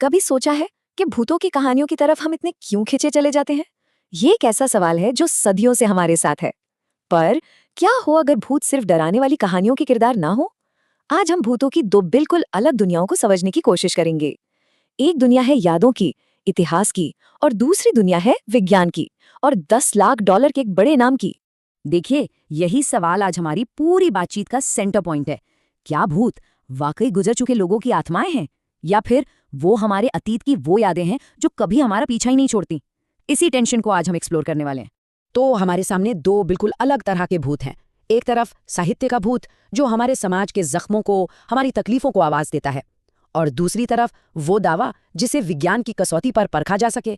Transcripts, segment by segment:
कभी सोचा है कि भूतों की कहानियों की तरफ हम इतने क्यों खिंचे चले जाते हैं? ये एक ऐसा सवाल है जो सदियों से हमारे साथ है। पर क्या हो अगर भूत सिर्फ डराने वाली कहानियों के किरदार ना हो? आज हम भूतों की दो बिल्कुल अलग दुनियाओं को समझने की कोशिश करेंगे। एक दुनिया है यादों की, इतिहास की, और दूसरी दुनिया है विज्ञान की, और 10 लाख डॉलर के एक बड़े इनाम की। देखिए, यही सवाल आज हमारी पूरी बातचीत का सेंटर पॉइंट है। क्या भूत वाकई गुजर चुके लोगों की आत्माएं हैं, या फिर वो हमारे अतीत की वो यादें हैं जो कभी हमारा पीछा ही नहीं छोड़ती? इसी टेंशन को आज हम एक्सप्लोर करने वाले हैं। तो हमारे सामने दो बिल्कुल अलग तरह के भूत हैं। एक तरफ साहित्य का भूत, जो हमारे समाज के जख्मों को, हमारी तकलीफों को आवाज देता है, और दूसरी तरफ वो दावा जिसे विज्ञान की कसौटी पर परखा जा सके।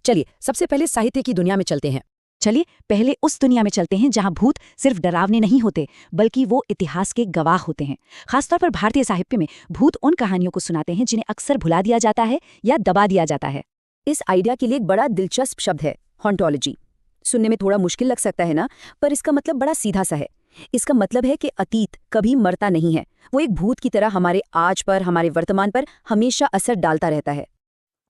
चलिए सबसे पहले साहित्य की दुनिया में चलते हैं। चलिए पहले उस दुनिया में चलते हैं जहां भूत सिर्फ डरावने नहीं होते, बल्कि वो इतिहास के गवाह होते हैं। खासतौर पर भारतीय साहित्य में भूत उन कहानियों को सुनाते हैं जिन्हें अक्सर भुला दिया जाता है या दबा दिया जाता है। इस आइडिया के लिए एक बड़ा दिलचस्प शब्द है, हॉन्टोलॉजी। सुनने में थोड़ा मुश्किल लग सकता है ना, पर इसका मतलब बड़ा सीधा सा है। इसका मतलब है कि अतीत कभी मरता नहीं है। वो एक भूत की तरह हमारे आज पर, हमारे वर्तमान पर हमेशा असर डालता रहता है।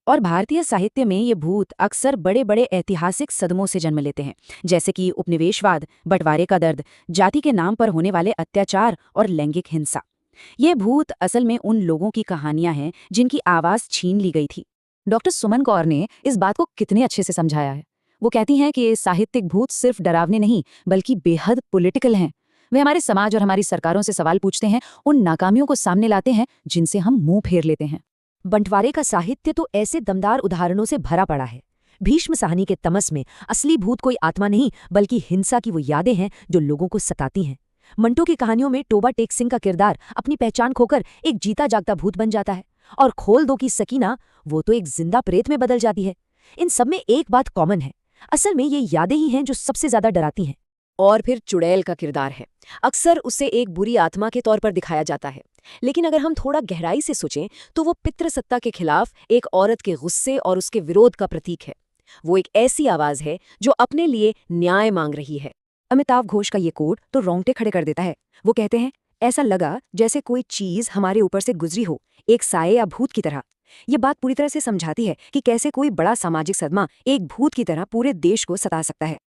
और भारतीय साहित्य में ये भूत अक्सर बड़े बड़े ऐतिहासिक सदमों से जन्म लेते हैं, जैसे कि उपनिवेशवाद, बंटवारे का दर्द, जाति के नाम पर होने वाले अत्याचार और लैंगिक हिंसा। ये भूत असल में उन लोगों की कहानियां हैं जिनकी आवाज छीन ली गई थी। डॉक्टर सुमन कौर ने इस बात को कितने अच्छे से समझाया है। वो कहती हैं कि साहित्यिक भूत सिर्फ डरावने नहीं, बल्कि बेहद पॉलिटिकल हैं। वे हमारे समाज और हमारी सरकारों से सवाल पूछते हैं, उन नाकामियों को सामने लाते हैं जिनसे हम मुंह फेर लेते हैं। बंटवारे का साहित्य तो ऐसे दमदार उदाहरणों से भरा पड़ा है। भीष्म साहनी के तमस में असली भूत कोई आत्मा नहीं, बल्कि हिंसा की वो यादें हैं जो लोगों को सताती हैं। मंटो की कहानियों में टोबा टेक सिंह का किरदार अपनी पहचान खोकर एक जीता जागता भूत बन जाता है, और खोल दो की सकीना, वो तो एक जिंदा प्रेत में बदल जाती है। इन सब में एक बात कॉमन है, असल में ये यादें ही हैं जो सबसे ज्यादा डराती हैं। और फिर चुड़ैल का किरदार है। अक्सर उसे एक बुरी आत्मा के तौर पर दिखाया जाता है, लेकिन अगर हम थोड़ा गहराई से सोचें तो वो पितृसत्ता के खिलाफ एक औरत के गुस्से और उसके विरोध का प्रतीक है। वो एक ऐसी आवाज है जो अपने लिए न्याय मांग रही है। अमिताभ घोष का ये कोट तो रोंगटे खड़े कर देता है। वो कहते हैं, ऐसा लगा जैसे कोई चीज हमारे ऊपर से गुजरी हो, एक साये या भूत की तरह। ये बात पूरी तरह से समझाती है कि कैसे कोई बड़ा सामाजिक सदमा एक भूत की तरह पूरे देश को सता सकता है।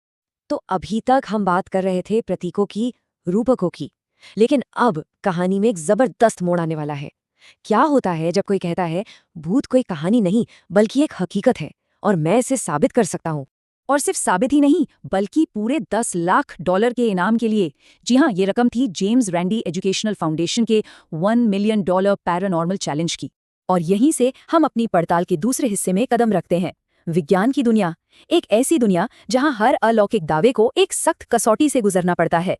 तो अभी तक हम बात कर रहे थे प्रतीकों की, रूपकों की, लेकिन अब कहानी में एक जबरदस्त मोड़ आने वाला है। क्या होता है जब कोई कहता है भूत कोई कहानी नहीं बल्कि एक हकीकत है, और मैं इसे साबित कर सकता हूँ। और सिर्फ साबित ही नहीं, बल्कि पूरे 10 लाख डॉलर के इनाम के लिए। जी हाँ, ये रकम थी जेम्स रैंडी एजुकेशनल फाउंडेशन के $1 मिलियन पैरानॉर्मल चैलेंज की। और यहीं से हम अपनी पड़ताल के दूसरे हिस्से में कदम रखते हैं, विज्ञान की दुनिया। एक ऐसी दुनिया जहां हर अलौकिक दावे को एक सख्त कसौटी से गुजरना पड़ता है।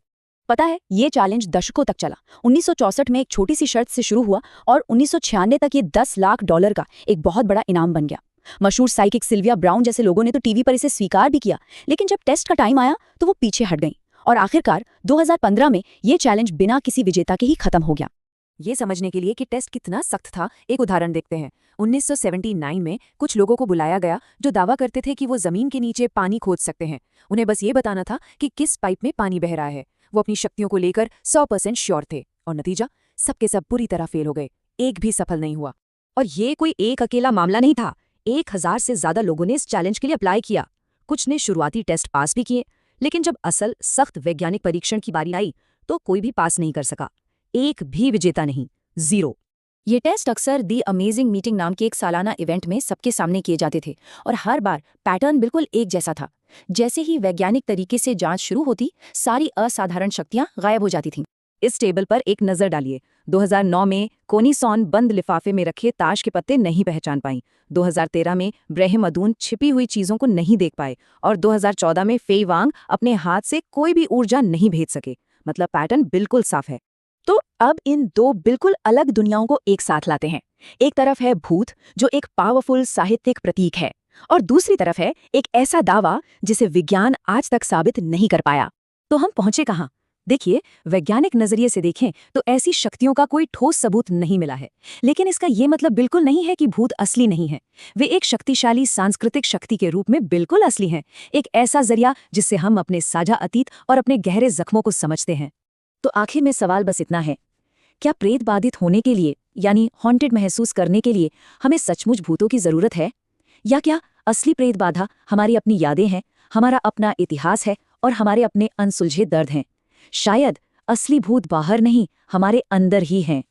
पता है, ये चैलेंज दशकों तक चला। 1964 में एक छोटी सी शर्त से शुरू हुआ, और 1996 तक ये $10 लाख का एक बहुत बड़ा इनाम बन गया। मशहूर साइकिक सिल्विया ब्राउन जैसे लोगों ने तो टीवी पर इसे स्वीकार भी किया, लेकिन जब टेस्ट का टाइम आया तो वो पीछे हट गईं, और आखिरकार 2015 में ये चैलेंज बिना किसी विजेता के ही खत्म हो गया। ये समझने के लिए कि टेस्ट कितना सख्त था, एक उदाहरण देखते हैं। 1979 में कुछ लोगों को बुलाया गया जो दावा करते थे कि वो जमीन के नीचे पानी खोद सकते हैं। उन्हें बस ये बताना था कि किस पाइप में पानी बह रहा है। वो अपनी शक्तियों को लेकर 100% श्योर थे, और नतीजा, सबके सब पूरी तरह फेल हो गए। एक भी सफल नहीं हुआ। और ये कोई एक अकेला मामला नहीं था। 1000 से ज्यादा लोगों ने इस चैलेंज के लिए अप्लाई किया। कुछ ने शुरुआती टेस्ट पास भी किए, लेकिन जब असल सख्त वैज्ञानिक परीक्षण की बारी आई तो कोई भी पास नहीं कर सका। एक भी विजेता नहीं, 0। ये टेस्ट अक्सर दी अमेजिंग मीटिंग नाम के एक सालाना इवेंट में सबके सामने किए जाते थे, और हर बार पैटर्न बिल्कुल एक जैसा था। जैसे ही वैज्ञानिक तरीके से जांच शुरू होती, सारी असाधारण शक्तियां गायब हो जाती थीं। इस टेबल पर एक नजर डालिए। 2009 में कोनीसॉन बंद लिफाफे में रखे ताश के पत्ते नहीं पहचान पाई। 2013 में ब्रह्म अदून छिपी हुई चीजों को नहीं देख पाए, और 2014 में फेई वांग अपने हाथ से कोई भी ऊर्जा नहीं भेज सके। मतलब पैटर्न बिल्कुल साफ है। तो अब इन दो बिल्कुल अलग दुनियाओं को एक साथ लाते हैं। एक तरफ है भूत, जो एक पावरफुल साहित्यिक प्रतीक है, और दूसरी तरफ है एक ऐसा दावा जिसे विज्ञान आज तक साबित नहीं कर पाया। तो हम पहुंचे कहां? देखिए, वैज्ञानिक नजरिए से देखें तो ऐसी शक्तियों का कोई ठोस सबूत नहीं मिला है, लेकिन इसका ये मतलब बिल्कुल नहीं है कि भूत असली नहीं है। वे एक शक्तिशाली सांस्कृतिक शक्ति के रूप में बिल्कुल असली हैं, एक ऐसा जरिया जिससे हम अपने साझा अतीत और अपने गहरे जख्मों को समझते हैं। तो आखिर में सवाल बस इतना है, क्या प्रेत बाधित होने के लिए यानी हॉन्टेड महसूस करने के लिए हमें सचमुच भूतों की जरूरत है? या क्या असली प्रेत बाधा हमारी अपनी यादें हैं, हमारा अपना इतिहास है और हमारे अपने अनसुलझे दर्द हैं? शायद असली भूत बाहर नहीं, हमारे अंदर ही हैं।